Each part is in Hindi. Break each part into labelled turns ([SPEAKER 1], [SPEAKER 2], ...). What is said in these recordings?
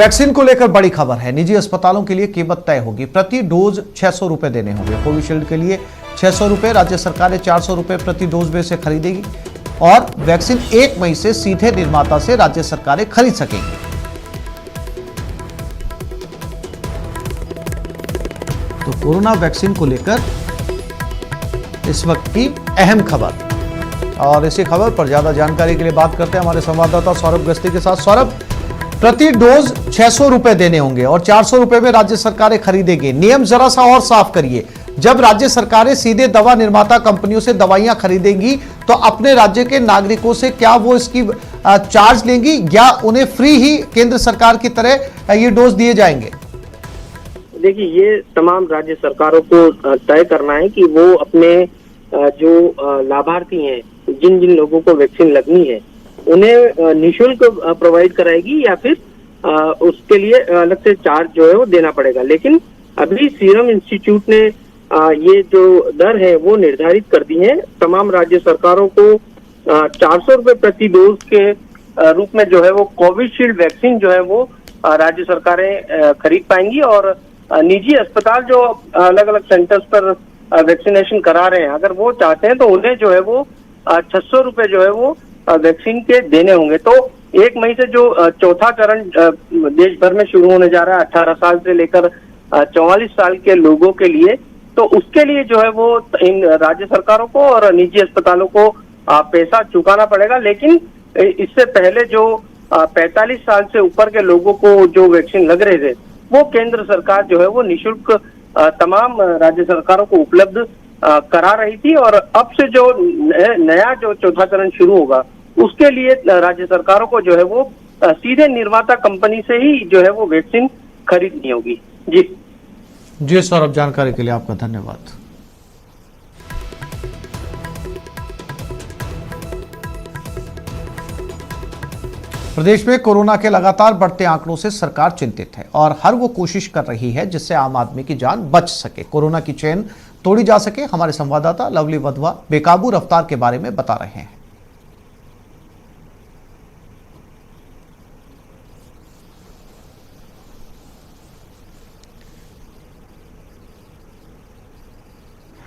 [SPEAKER 1] वैक्सीन को लेकर बड़ी खबर है। निजी अस्पतालों के लिए कीमत तय होगी। प्रति डोज 600 रुपए देने होंगे। कोविशील्ड के लिए 600 रुपए, राज्य सरकारें 400 रुपए प्रति डोज में से खरीदेगी और वैक्सीन 1 मई से सीधे निर्माता से राज्य सरकारें खरीद सकेंगी। तो कोरोना वैक्सीन को लेकर इस वक्त की अहम खबर, और इसी खबर पर ज्यादा जानकारी के लिए बात करते हैं हमारे संवाददाता सौरभ गस्ती के साथ। सौरभ, प्रति डोज 600 रुपए देने होंगे और 400 रुपए में राज्य सरकारें खरीदेंगी। नियम जरा सा और साफ करिए। जब राज्य सरकारें सीधे दवा निर्माता कंपनियों से दवाइयां खरीदेंगी तो अपने राज्य के नागरिकों से क्या वो इसकी चार्ज लेंगी या उन्हें फ्री ही केंद्र सरकार की तरह ये डोज दिए जाएंगे?
[SPEAKER 2] देखिए, ये तमाम राज्य सरकारों को तय करना है कि वो अपने जो लाभार्थी हैं, जिन जिन लोगों को वैक्सीन लगनी है, उन्हें निःशुल्क प्रोवाइड कराएगी या फिर उसके लिए अलग से चार्ज जो है वो देना पड़ेगा। लेकिन अभी सीरम इंस्टीट्यूट ने ये जो दर है वो निर्धारित कर दी है। तमाम राज्य सरकारों को 400 रुपए प्रति डोज के रूप में जो है वो कोविशील्ड वैक्सीन जो है वो राज्य सरकारें खरीद पाएंगी और निजी अस्पताल जो अलग अलग सेंटर्स पर वैक्सीनेशन करा रहे हैं, अगर वो चाहते हैं तो उन्हें जो है वो 600 रुपए जो है वो वैक्सीन के देने होंगे। तो 1 मई से जो चौथा चरण देश भर में शुरू होने जा रहा है 18 साल से लेकर 44 साल के लोगों के लिए, तो उसके लिए जो है वो इन राज्य सरकारों को और निजी अस्पतालों को पैसा चुकाना पड़ेगा। लेकिन इससे पहले जो 45 साल से ऊपर के लोगों को जो वैक्सीन लग रहे थे वो केंद्र सरकार जो है वो निःशुल्क तमाम राज्य सरकारों को उपलब्ध करा रही थी और अब से जो नया जो चौथा चरण शुरू होगा उसके लिए राज्य सरकारों को जो है वो सीधे निर्माता कंपनी से ही जो है वो वैक्सीन खरीदनी होगी। जी
[SPEAKER 1] सौरभ, जानकारी के लिए आपका धन्यवाद। प्रदेश में कोरोना के लगातार बढ़ते आंकड़ों से सरकार चिंतित है और हर वो कोशिश कर रही है जिससे आम आदमी की जान बच सके, कोरोना की चेन तोड़ी जा सके। हमारे संवाददाता लवली वधवा बेकाबू रफ्तार के बारे में बता रहे हैं।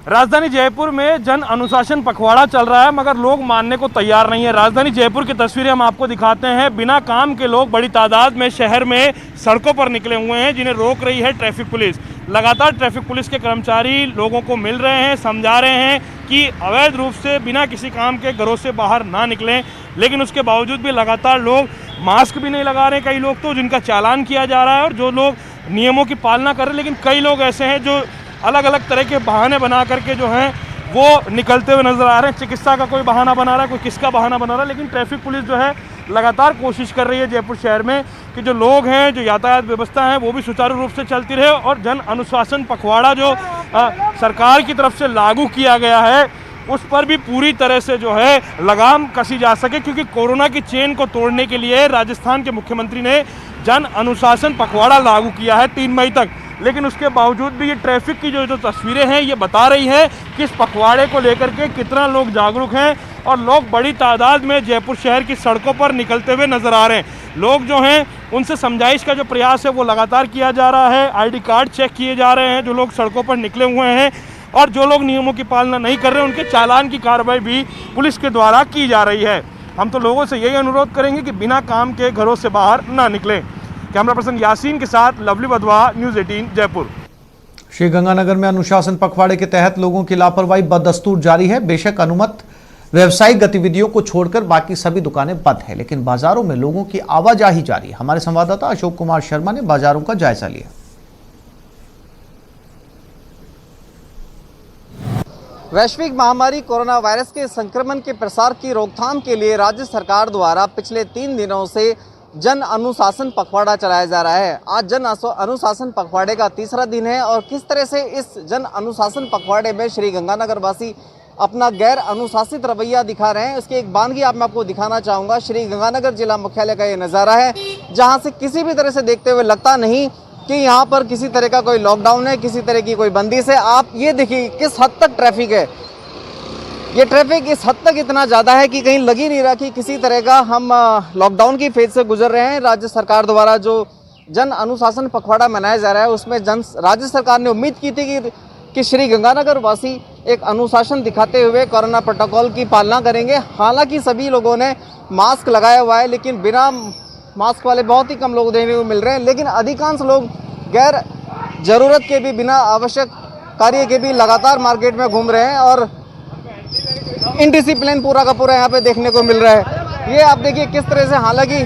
[SPEAKER 3] राजधानी जयपुर में जन अनुशासन पखवाड़ा चल रहा है, मगर लोग मानने को तैयार नहीं है। राजधानी जयपुर की तस्वीरें हम आपको दिखाते हैं। बिना काम के लोग बड़ी तादाद में शहर में सड़कों पर निकले हुए हैं, जिन्हें रोक रही है ट्रैफिक पुलिस। लगातार ट्रैफिक पुलिस के कर्मचारी लोगों को मिल रहे हैं, समझा रहे हैं कि अवैध रूप से बिना किसी काम के घरों से बाहर ना निकलें, लेकिन उसके बावजूद भी लगातार लोग मास्क भी नहीं लगा रहे। कई लोग तो जिनका चालान किया जा रहा है और जो लोग नियमों की पालना कर रहे हैं, लेकिन कई लोग ऐसे हैं जो अलग अलग तरह के बहाने बना करके जो हैं वो निकलते हुए नजर आ रहे हैं। चिकित्सा का कोई बहाना बना रहा है, कोई किसका बहाना बना रहा है, लेकिन ट्रैफिक पुलिस जो है लगातार कोशिश कर रही है जयपुर शहर में कि जो लोग हैं, जो यातायात व्यवस्था है वो भी सुचारू रूप से चलती रहे और जन अनुशासन पखवाड़ा जो सरकार की तरफ से लागू किया गया है उस पर भी पूरी तरह से जो है लगाम कसी जा सके। क्योंकि कोरोना की चेन को तोड़ने के लिए राजस्थान के मुख्यमंत्री ने जन अनुशासन पखवाड़ा लागू किया है 3 मई तक, लेकिन उसके बावजूद भी ये ट्रैफिक की जो तस्वीरें हैं ये बता रही हैं कि इस पखवाड़े को लेकर के कितना लोग जागरूक हैं और लोग बड़ी तादाद में जयपुर शहर की सड़कों पर निकलते हुए नजर आ रहे हैं। लोग जो हैं उनसे समझाइश का जो प्रयास है वो लगातार किया जा रहा है। आईडी कार्ड चेक किए जा रहे हैं जो लोग सड़कों पर निकले हुए हैं, और जो लोग नियमों की पालना नहीं कर रहे उनके चालान की कार्रवाई भी पुलिस के द्वारा की जा रही है। हम तो लोगों से यही अनुरोध करेंगे कि बिना काम के घरों से बाहर ना निकलें। कैमरा पर्सन यासीन के साथ लवली वधवा, न्यूज़ 18 जयपुर।
[SPEAKER 1] श्रीगंगानगर में अनुशासन पखवाड़े के तहत लोगों की लापरवाही बदस्तूर जारी है। बेशक अनुमत व्यावसायिक गतिविधियों को छोड़कर बाकी सभी दुकानें बंद है, लेकिन बाजारों में लोगों की आवाजाही जारी है। हमारे संवाददाता अशोक कुमार शर्मा ने बाजारों का जायजा लिया।
[SPEAKER 4] वैश्विक महामारी कोरोना वायरस के संक्रमण के प्रसार की रोकथाम के लिए राज्य सरकार द्वारा पिछले 3 दिनों से जन अनुशासन पखवाड़ा चलाया जा रहा है। आज जन अनुशासन पखवाड़े का 3रा दिन है और किस तरह से इस जन अनुशासन पखवाड़े में श्रीगंगानगर वासी अपना गैर अनुशासित रवैया दिखा रहे हैं, उसकी एक बानगी मैं आपको दिखाना चाहूँगा। श्रीगंगानगर जिला मुख्यालय का ये नज़ारा है, जहाँ से किसी भी तरह से देखते हुए लगता नहीं कि यहाँ पर किसी तरह का कोई लॉकडाउन है, किसी तरह की कोई बंदिश है। आप ये देखिए किस हद तक ट्रैफिक है। ये ट्रैफिक इस हद तक इतना ज़्यादा है कि कहीं लग ही नहीं रहा कि किसी तरह का हम लॉकडाउन की फेज से गुजर रहे हैं। राज्य सरकार द्वारा जो जन अनुशासन पखवाड़ा मनाया जा रहा है, उसमें राज्य सरकार ने उम्मीद की थी कि श्री गंगानगर वासी एक अनुशासन दिखाते हुए कोरोना प्रोटोकॉल की पालना करेंगे। हालांकि सभी लोगों ने मास्क लगाया हुआ है, लेकिन बिना मास्क वाले बहुत ही कम लोग देखने को मिल रहे हैं। लेकिन अधिकांश लोग गैर ज़रूरत के भी, बिना आवश्यक कार्य के भी लगातार मार्केट में घूम रहे हैं और इनडिसिप्लिन पूरा का पूरा यहाँ पे देखने को मिल रहा है। ये आप देखिए किस तरह से, हालांकि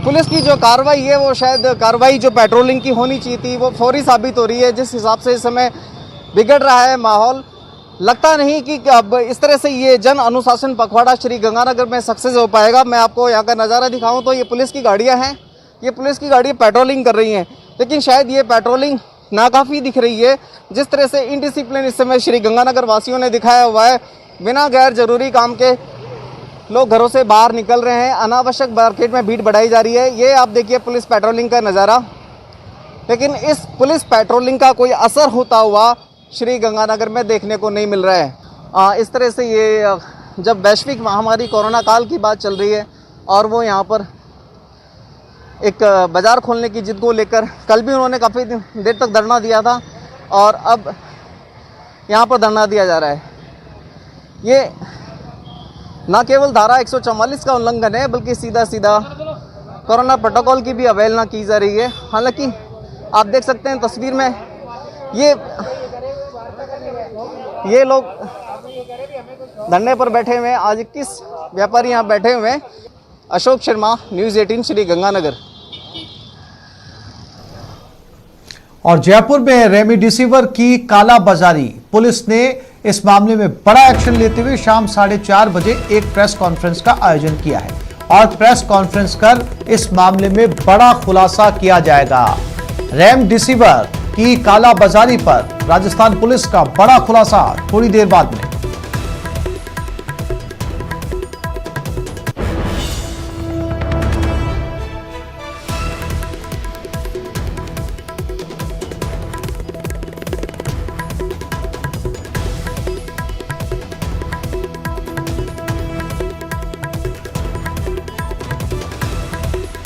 [SPEAKER 4] पुलिस की जो कार्रवाई है वो शायद कार्रवाई जो पेट्रोलिंग की होनी चाहिए थी वो फौरी साबित हो रही है। जिस हिसाब से इस समय बिगड़ रहा है माहौल, लगता नहीं कि अब इस तरह से ये जन अनुशासन पखवाड़ा श्री गंगानगर में सक्सेस हो पाएगा। मैं आपको यहाँ का नज़ारा दिखाऊं तो ये पुलिस की गाड़ियाँ हैं, ये पुलिस की गाड़ियाँ पेट्रोलिंग कर रही हैं, लेकिन शायद ये पेट्रोलिंग नाकाफ़ी दिख रही है। जिस तरह से इनडिसिप्लिन इस समय श्री गंगानगर वासियों ने दिखाया हुआ है, बिना गैर जरूरी काम के लोग घरों से बाहर निकल रहे हैं, अनावश्यक मार्केट में भीड़ बढ़ाई जा रही है। ये आप देखिए पुलिस पेट्रोलिंग का नज़ारा, लेकिन इस पुलिस पेट्रोलिंग का कोई असर होता हुआ श्री गंगानगर में देखने को नहीं मिल रहा है। इस तरह से ये जब वैश्विक महामारी कोरोना काल की बात चल रही है और वो यहाँ पर एक बाज़ार खोलने की जिद को लेकर कल भी उन्होंने काफ़ी देर तक धरना दिया था और अब यहाँ पर धरना दिया जा रहा है। ये न केवल धारा 144 का उल्लंघन है, बल्कि सीधा सीधा कोरोना प्रोटोकॉल की भी अवहेलना की जा रही है। हालांकि आप देख सकते हैं तस्वीर में ये लोग धरने पर बैठे हुए हैं। आज 21 व्यापारी यहाँ बैठे हुए हैं। अशोक शर्मा, न्यूज़ 18 श्री गंगानगर।
[SPEAKER 1] और जयपुर में रेमडेसिविर की कालाबाजारी, पुलिस ने इस मामले में बड़ा एक्शन लेते हुए शाम 4:30 बजे एक प्रेस कॉन्फ्रेंस का आयोजन किया है और प्रेस कॉन्फ्रेंस कर इस मामले में बड़ा खुलासा किया जाएगा। रेमडेसिविर की कालाबाजारी पर राजस्थान पुलिस का बड़ा खुलासा थोड़ी देर बाद में।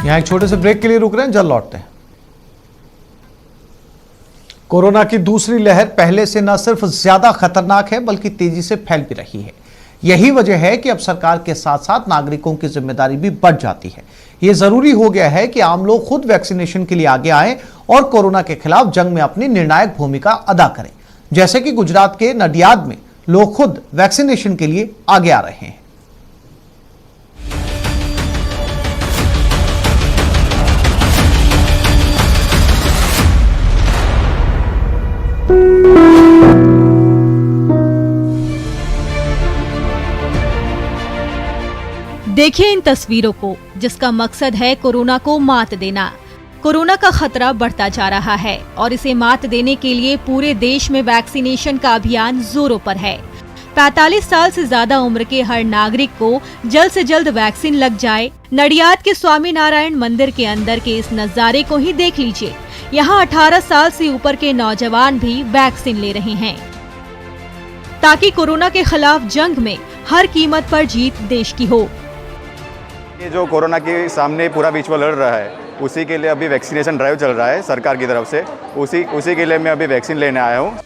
[SPEAKER 1] यहां एक छोटे से ब्रेक के लिए रुक रहे हैं, जल्द लौटते हैं। कोरोना की दूसरी लहर पहले से न सिर्फ ज्यादा खतरनाक है बल्कि तेजी से फैल भी रही है। यही वजह है कि अब सरकार के साथ साथ नागरिकों की जिम्मेदारी भी बढ़ जाती है। यह जरूरी हो गया है कि आम लोग खुद वैक्सीनेशन के लिए आगे आएं और कोरोना के खिलाफ जंग में अपनी निर्णायक भूमिका अदा करें, जैसे कि गुजरात के नडियाद में लोग खुद वैक्सीनेशन के लिए आगे आ रहे हैं।
[SPEAKER 5] देखिए इन तस्वीरों को, जिसका मकसद है कोरोना को मात देना। कोरोना का खतरा बढ़ता जा रहा है और इसे मात देने के लिए पूरे देश में वैक्सीनेशन का अभियान जोरों पर है। 45 साल से ज्यादा उम्र के हर नागरिक को जल्द से जल्द वैक्सीन लग जाए। नडियाद के स्वामी नारायण मंदिर के अंदर के इस नजारे को ही देख लीजिए। यहाँ 18 साल से ऊपर के नौजवान भी वैक्सीन ले रहे हैं ताकि कोरोना के खिलाफ जंग में हर कीमत पर जीत देश की हो।
[SPEAKER 6] ये जो कोरोना के सामने पूरा विश्व लड़ रहा है, उसी के लिए अभी वैक्सीनेशन ड्राइव चल रहा है सरकार की तरफ से। उसी के लिए मैं अभी वैक्सीन लेने आया हूँ।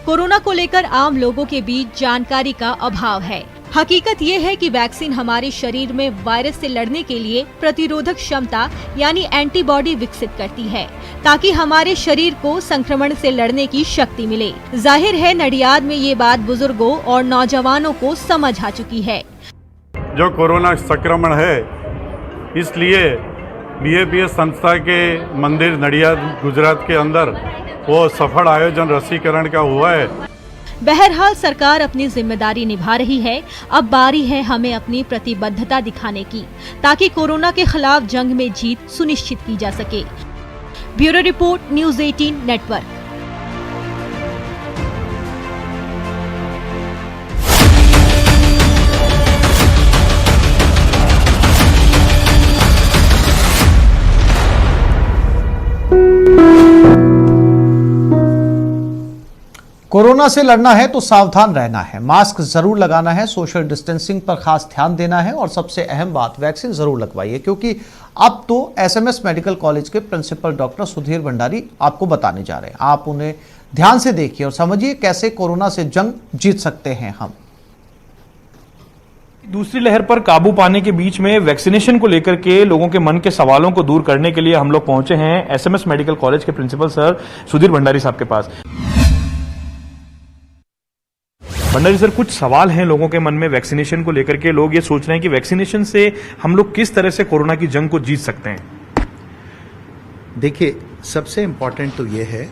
[SPEAKER 5] कोरोना को लेकर आम लोगों के बीच जानकारी का अभाव है। हकीकत ये है कि वैक्सीन हमारे शरीर में वायरस से लड़ने के लिए प्रतिरोधक क्षमता यानी एंटीबॉडी विकसित करती है ताकि हमारे शरीर को संक्रमण से लड़ने की शक्ति मिले। जाहिर है नडियाद में ये बात बुजुर्गों और नौजवानों को समझ आ चुकी है।
[SPEAKER 7] जो कोरोना संक्रमण है, इसलिए BAPS संस्था के मंदिर नडियाद गुजरात के अंदर वो सफल आयोजन रसीकरण का हुआ है।
[SPEAKER 5] बहरहाल सरकार अपनी जिम्मेदारी निभा रही है। अब बारी है हमें अपनी प्रतिबद्धता दिखाने की ताकि कोरोना के खिलाफ जंग में जीत सुनिश्चित की जा सके। Bureau report, news 18 network.
[SPEAKER 1] Corona से लड़ना है तो सावधान रहना है, मास्क जरूर लगाना है, सोशल डिस्टेंसिंग पर खास ध्यान देना है और सबसे अहम बात वैक्सीन जरूर लगवाइए, क्योंकि अब तो एसएमएस मेडिकल कॉलेज के प्रिंसिपल डॉक्टर सुधीर भंडारी आपको बताने जा रहे हैं। आप उन्हें ध्यान से देखिए और समझिए कैसे कोरोना से जंग जीत सकते हैं हम।
[SPEAKER 3] दूसरी लहर पर काबू पाने के बीच में वैक्सीनेशन को लेकर के लोगों के मन के सवालों को दूर करने के लिए हम लोग पहुंचे हैं एसएमएस मेडिकल कॉलेज के प्रिंसिपल सर सुधीर भंडारी साहब के पास। भंडारी सर, कुछ सवाल हैं लोगों के मन में वैक्सीनेशन को लेकर के। लोग ये सोच रहे हैं कि वैक्सीनेशन से हम लोग किस तरह से कोरोना की जंग को जीत सकते हैं।
[SPEAKER 8] देखिए, सबसे इम्पॉर्टेंट तो ये है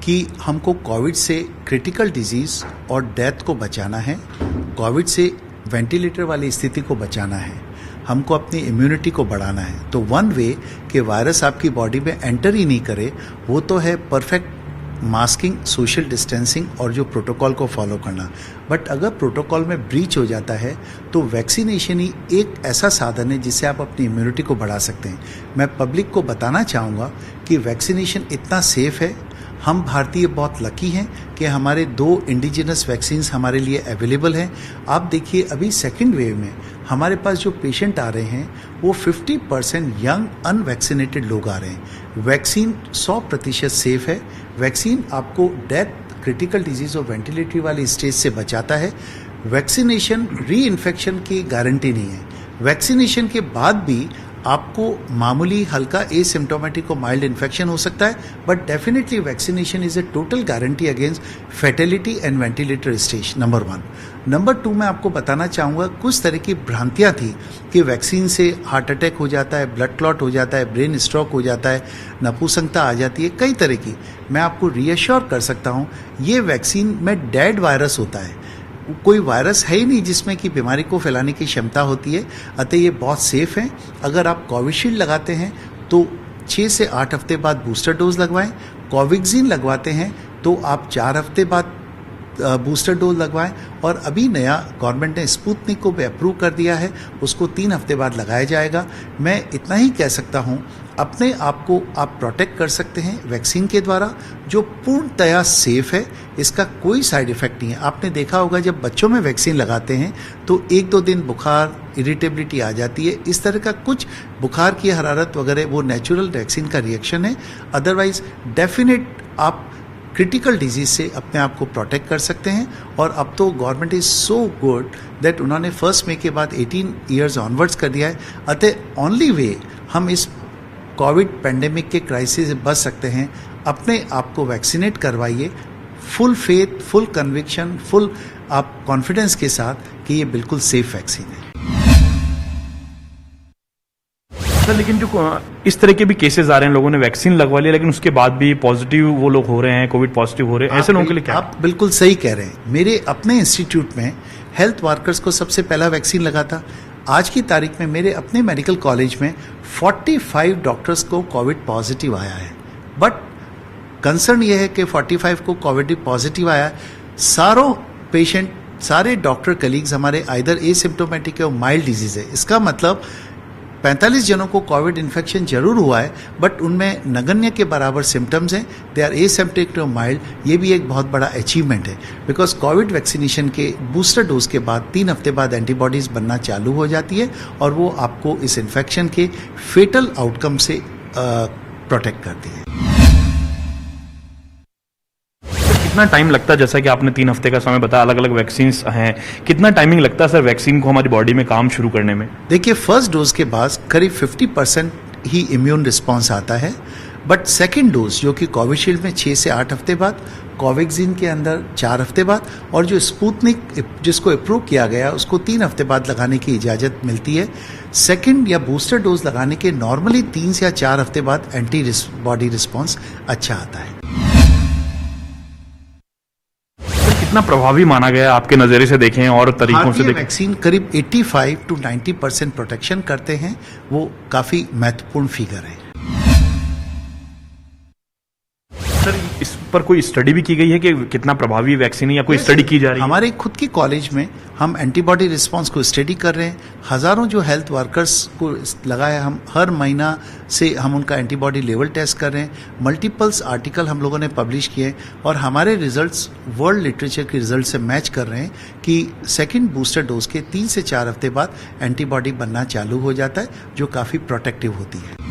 [SPEAKER 8] कि हमको कोविड से क्रिटिकल डिजीज और डेथ को बचाना है, कोविड से वेंटिलेटर वाली स्थिति को बचाना है, हमको अपनी इम्यूनिटी को बढ़ाना है। तो वन वे कि वायरस आपकी बॉडी में एंटर ही नहीं करे वो तो है परफेक्ट मास्किंग, सोशल डिस्टेंसिंग और जो प्रोटोकॉल को फॉलो करना। बट अगर प्रोटोकॉल में ब्रीच हो जाता है तो वैक्सीनेशन ही एक ऐसा साधन है जिससे आप अपनी इम्यूनिटी को बढ़ा सकते हैं। मैं पब्लिक को बताना चाहूँगा कि वैक्सीनेशन इतना सेफ है। हम भारतीय बहुत लकी हैं कि हमारे 2 इंडिजिनस वैक्सीन्स हमारे लिए अवेलेबल हैं। आप देखिए, अभी सेकेंड वेव में हमारे पास जो पेशेंट आ रहे हैं वो 50% यंग अनवैक्सीनेटेड लोग आ रहे हैं। वैक्सीन 100% सेफ है। वैक्सीन आपको डेथ, क्रिटिकल डिजीज और वेंटिलेटरी वाली स्टेज से बचाता है। वैक्सीनेशन री इन्फेक्शन की गारंटी नहीं है। वैक्सीनेशन के बाद भी आपको मामूली हल्का एसिम्टोमेटिक और माइल्ड इन्फेक्शन हो सकता है, but definitely vaccination is a total guarantee against fatality and ventilator stage, number 1। Number 2, मैं आपको बताना चाहूँगा कुछ तरह की भ्रांतियाँ थी कि वैक्सीन से हार्ट अटैक हो जाता है, ब्लड क्लॉट हो जाता है, ब्रेन स्ट्रोक हो जाता है, नपुंसकता आ जाती है, कई तरह की। मैं आपको रीअश्योर कर सकता हूँ ये वैक्सीन में डेड वायरस होता है, कोई वायरस है ही नहीं जिसमें कि बीमारी को फैलाने की क्षमता होती है। अतः ये बहुत सेफ है। अगर आप कोविशील्ड लगाते हैं तो 6 से 8 हफ्ते बाद बूस्टर डोज लगवाएं। कोवैक्सीन लगवाते हैं तो आप 4 हफ्ते बाद बूस्टर डोज लगवाएं। और अभी नया गवर्नमेंट ने स्पुतनिक को भी अप्रूव कर दिया है, उसको 3 हफ्ते बाद लगाया जाएगा। मैं इतना ही कह सकता हूं, अपने आप को आप प्रोटेक्ट कर सकते हैं वैक्सीन के द्वारा, जो पूर्णतया सेफ है। इसका कोई साइड इफेक्ट नहीं है। आपने देखा होगा जब बच्चों में वैक्सीन लगाते हैं तो 1-2 दिन बुखार, इरिटेबिलिटी आ जाती है। इस तरह का कुछ बुखार की हरारत वगैरह वो नेचुरल वैक्सीन का रिएक्शन है। अदरवाइज डेफिनेट आप क्रिटिकल डिजीज से अपने आप को प्रोटेक्ट कर सकते हैं। और अब तो government is so good that उन्होंने 1 मई के बाद 18 ईयर्स ऑनवर्ड्स कर दिया है। अतः ओनली वे हम इस कोविड पेंडेमिक के क्राइसिस से बच सकते हैं। अपने आप को वैक्सीनेट करवाइए, full faith, full conviction, full आप कॉन्फिडेंस के साथ कि ये बिल्कुल सेफ वैक्सीन है।
[SPEAKER 3] सर, लेकिन जो इस तरह के भी केसेस आ रहे हैं, लोगों ने वैक्सीन लगवा लिया लेकिन उसके बाद भी पॉजिटिव वो लोग हो रहे हैं, कोविड पॉजिटिव हो रहे हैं, ऐसे लोगों के लिए क्या?
[SPEAKER 8] आप बिल्कुल सही कह रहे हैं। मेरे अपने इंस्टीट्यूट में हेल्थ वर्कर्स को सबसे पहला वैक्सीन लगा था। आज की तारीख में मेरे अपने मेडिकल कॉलेज में 45 डॉक्टर्स को कोविड पॉजिटिव आया है। बट कंसर्न यह है कि 45 को कोविड पॉजिटिव आया है। सारों पेशेंट, सारे डॉक्टर कलीग्स हमारे आइदर एसिम्प्टोमेटिक है और माइल्ड डिजीज है। इसका मतलब 45 जनों को कोविड इन्फेक्शन जरूर हुआ है, बट उनमें नगण्य के बराबर सिम्टम्स हैं। दे आर एसिम्प्टोमेटिक और माइल्ड। ये भी एक बहुत बड़ा अचीवमेंट है, बिकॉज कोविड वैक्सीनेशन के बूस्टर डोज के बाद 3 हफ्ते बाद एंटीबॉडीज बनना चालू हो जाती है और वो आपको इस इन्फेक्शन के फेटल आउटकम से प्रोटेक्ट करती है।
[SPEAKER 3] कितना टाइम लगता है, जैसा कि आपने 3 हफ्ते का समय बताया, अलग अलग वैक्सीन हैं, कितना टाइमिंग लगता है सर वैक्सीन को हमारी बॉडी में काम शुरू करने में?
[SPEAKER 8] देखिए, फर्स्ट डोज के बाद करीब 50% ही इम्यून रिस्पॉन्स आता है, बट सेकेंड डोज जो कि कोविशील्ड में 6 से 8 हफ्ते बाद, कोवैक्सीन के अंदर 4 हफ्ते बाद और जो स्पुतनिक जिसको अप्रूव किया गया उसको 3 हफ्ते बाद लगाने की इजाज़त मिलती है। सेकेंड या बूस्टर डोज लगाने के नॉर्मली 3 से 4 हफ्ते बाद एंटी बॉडी रिस्पॉन्स अच्छा आता है।
[SPEAKER 3] कितना प्रभावी माना गया आपके नजरिए से देखें और तरीकों से देखें?
[SPEAKER 8] वैक्सीन करीब 85 to 90% प्रोटेक्शन करते हैं, वो काफी महत्वपूर्ण फिगर है।
[SPEAKER 3] सर इस पर कोई स्टडी भी की गई है कि कितना प्रभावी वैक्सीन है या कोई स्टडी की जा रही है?
[SPEAKER 8] हमारे खुद की कॉलेज में हम एंटीबॉडी रिस्पांस को स्टडी कर रहे हैं। हजारों जो हेल्थ वर्कर्स को लगाया, हम हर महीना से हम उनका एंटीबॉडी लेवल टेस्ट कर रहे हैं। मल्टीपल्स आर्टिकल हम लोगों ने पब्लिश किए और हमारे रिजल्ट्स वर्ल्ड लिटरेचर के रिजल्ट से मैच कर रहे हैं कि सेकेंड बूस्टर डोज के 3 से 4 हफ्ते बाद एंटीबॉडी बनना चालू हो जाता है, जो काफ़ी प्रोटेक्टिव होती है।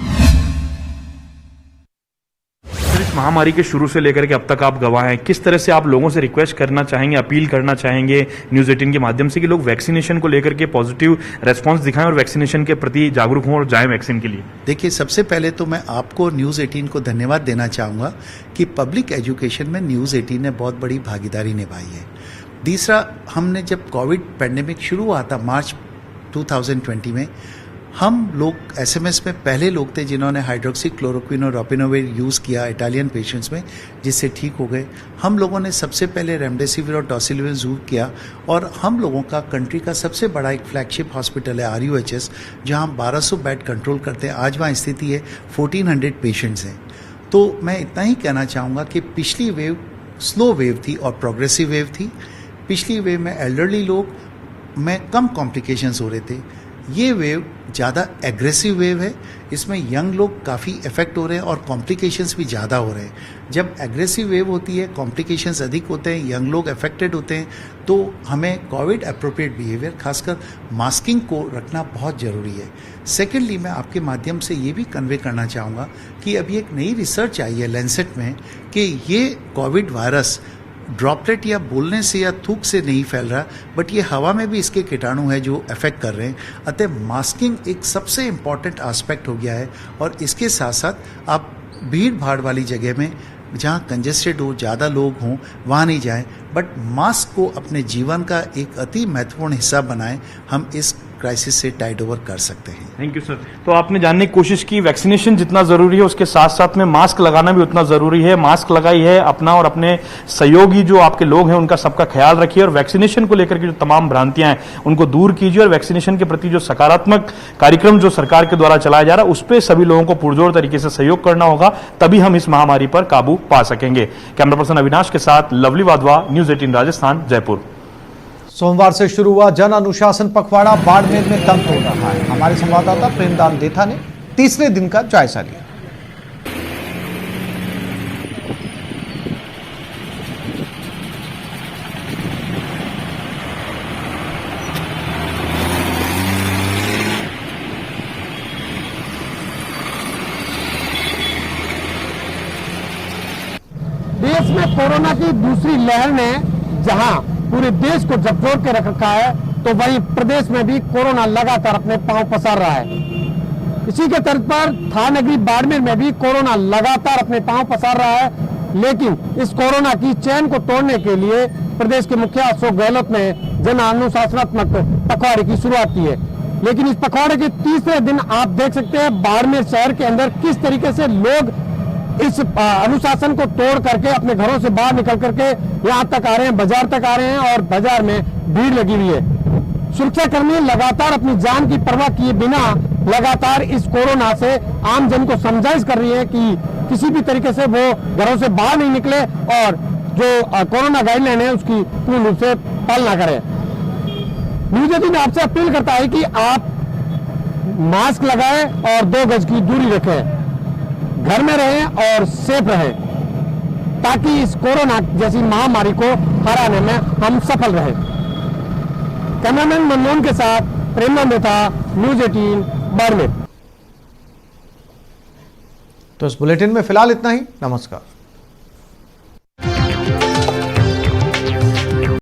[SPEAKER 3] इस महामारी के शुरू से लेकर के अब तक आप गवाह हैं, किस तरह से आप लोगों से रिक्वेस्ट करना चाहेंगे, अपील करना चाहेंगे न्यूज़ 18 के माध्यम से कि लोग वैक्सीनेशन को लेकर के पॉजिटिव रेस्पॉन्स दिखाएं और वैक्सीनेशन के प्रति जागरूक हों और जाएं वैक्सीन के लिए?
[SPEAKER 8] देखिए, सबसे पहले तो मैं आपको न्यूज़ 18 को धन्यवाद देना चाहूँगा कि पब्लिक एजुकेशन में न्यूज़ 18 ने बहुत बड़ी भागीदारी निभाई है। दूसरा, हमने जब कोविड पैंडेमिक शुरू हुआ था मार्च 2020 में, हम लोग एसएमएस में पहले लोग थे जिन्होंने हाइड्रोक्सी क्लोरोक्विन और रोपिनोविर यूज़ किया इटालियन पेशेंट्स में, जिससे ठीक हो गए। हम लोगों ने सबसे पहले रेमडेसिविर और टॉसिलिविर यूज़ किया और हम लोगों का कंट्री का सबसे बड़ा एक फ्लैगशिप हॉस्पिटल है RUHS, जहां हम 1200 बेड कंट्रोल करते हैं। आज वहाँ स्थिति है 1400 पेशेंट्स हैं। तो मैं इतना ही कहना चाहूँगा कि पिछली वेव स्लो वेव थी और प्रोग्रेसिव वेव थी। पिछली वेव में एल्डरली लोग में कम कॉम्प्लिकेशंस हो रहे थे। ये वेव ज़्यादा एग्रेसिव वेव है, इसमें यंग लोग काफ़ी इफेक्ट हो रहे हैं और कॉम्प्लिकेशंस भी ज़्यादा हो रहे हैं। जब एग्रेसिव वेव होती है, कॉम्प्लिकेशंस अधिक होते हैं, यंग लोग अफेक्टेड होते हैं, तो हमें कोविड अप्रोप्रिएट बिहेवियर, खासकर मास्किंग को रखना बहुत ज़रूरी है। सेकेंडली, मैं आपके माध्यम से ये भी कन्वे करना चाहूँगा कि अभी एक नई रिसर्च आई है लैंसेट में कि ये कोविड वायरस ड्रॉपलेट या बोलने से या थूक से नहीं फैल रहा, बट ये हवा में भी इसके कीटाणु है जो अफेक्ट कर रहे हैं। अतः मास्किंग एक सबसे इम्पॉर्टेंट एस्पेक्ट हो गया है और इसके साथ साथ आप भीड़ भाड़ वाली जगह में जहाँ कंजेस्टेड हो, ज़्यादा लोग हों, वहाँ नहीं जाएं, बट मास्क को अपने जीवन का एक अति महत्वपूर्ण हिस्सा बनाएं। हम इस क्राइसिस से टाइड ओवर कर सकते हैं।
[SPEAKER 3] Thank you sir. तो आपने जानने की कोशिश की, वैक्सीनेशन जितना जरूरी है उसके साथ साथ में मास्क लगाना भी उतना जरूरी है। मास्क लगाइए, अपना और अपने सहयोगी जो आपके लोग हैं उनका सबका ख्याल रखिए और वैक्सीनेशन को लेकर के जो तमाम भ्रांतियां हैं उनको दूर कीजिए और वैक्सीनेशन के प्रति जो सकारात्मक कार्यक्रम जो सरकार के द्वारा चलाया जा रहा है उस पर सभी लोगों को पुरजोर तरीके से सहयोग करना होगा, तभी हम इस महामारी पर काबू पा सकेंगे। कैमरा पर्सन अविनाश के साथ लवली वाधवा, न्यूज़ 18 राजस्थान, जयपुर।
[SPEAKER 1] सोमवार से शुरू हुआ जन अनुशासन पखवाड़ा बाड़मेर में दम तोड़ रहा है। हमारे संवाददाता प्रेमदान देथा ने तीसरे दिन का जायजा लिया।
[SPEAKER 9] देश में कोरोना की दूसरी लहर ने जहां पूरे देश को झकझोर के रख रखा है, तो वहीं प्रदेश में भी कोरोना लगातार अपने पांव पसार रहा है। इसी के तर्ज पर थाना नगरी बाड़मेर में भी कोरोना लगातार अपने पांव पसार रहा है। लेकिन इस कोरोना की चैन को तोड़ने के लिए प्रदेश के मुखिया अशोक गहलोत ने जन अनुशासनात्मक पखवाड़े की शुरुआत की है। लेकिन इस पखवाड़े के तीसरे दिन आप देख सकते हैं बाड़मेर शहर के अंदर किस तरीके से लोग इस अनुशासन को तोड़ करके अपने घरों से बाहर निकल करके यहाँ तक आ रहे हैं, बाजार तक आ रहे हैं और बाजार में भीड़ लगी हुई है। सुरक्षा कर्मी लगातार अपनी जान की परवाह किए बिना लगातार इस कोरोना से आम जन को समझाइश कर रही है कि किसी भी तरीके से वो घरों से बाहर नहीं निकले और जो कोरोना गाइडलाइन है उसकी पूर्ण रूप से पालना करें। न्यूज़ 18 आपसे अपील करता है कि आप मास्क लगाएं और 2 गज की दूरी रखें, घर में रहें और सेफ रहें, ताकि इस कोरोना जैसी महामारी को हराने में हम सफल रहें। कैमरामैन मनमोहन के साथ प्रेमनंद देथा, न्यूज़ 18 बाड़मेर।
[SPEAKER 1] तो इस बुलेटिन में फिलहाल इतना ही। नमस्कार।